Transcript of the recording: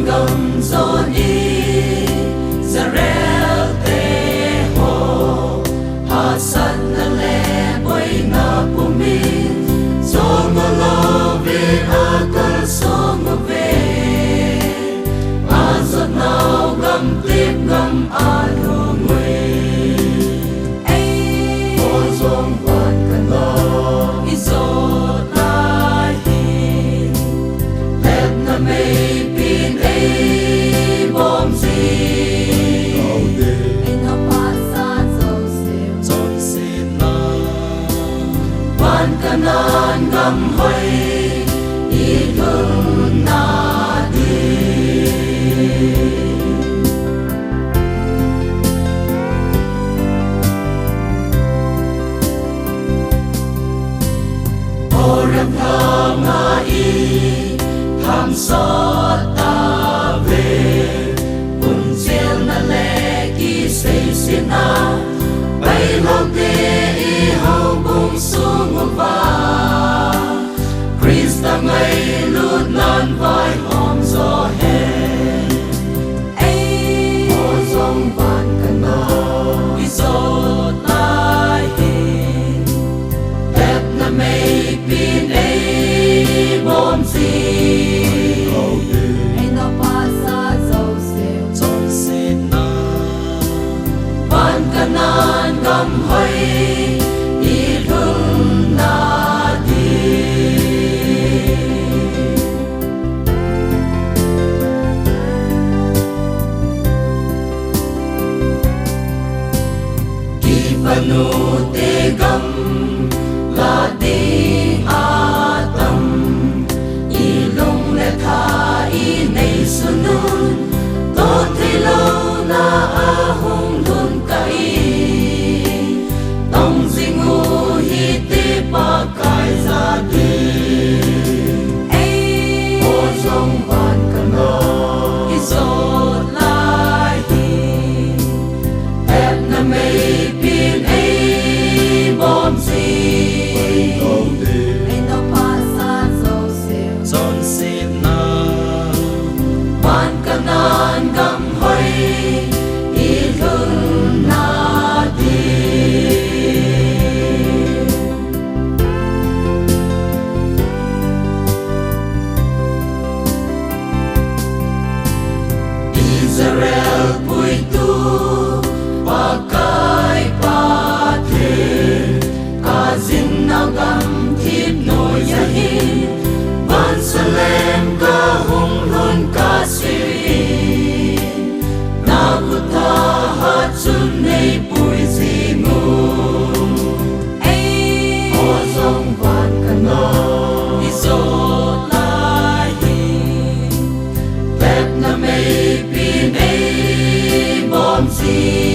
gam zon Israel te ho hasan na le boy na pumi song love akal song ve azat now gam tip gam alo ngwe o song pat kana izot lai hin let na may pin bom si in a pasa so sin na wan kanan gam hoi i lung na di Oram thama i tham so ta về cùng chiel na le ki sei sina bay lo te i hau bung sung va Krista ngai lut nan vai hom zo he o zong van kana i zo lai hin tep na may pin bom si kanan gam hoi i lung na di ki panu te gam la di atam i lung le tha i nei sunun to thi lo na a hung lun kai tong zingu hi te pa kai za di o zong van kana i zo lai hin ep na may pin bom si no pasa zon sin na van kanan gam hoi i lung na di Israel pui tu pakai pate kazin na gam thip no yahin ban salem ka hung lun ka siri na kuta hat sun nei pui zingu o zong van kana i zo lai hin tep na may pin bom si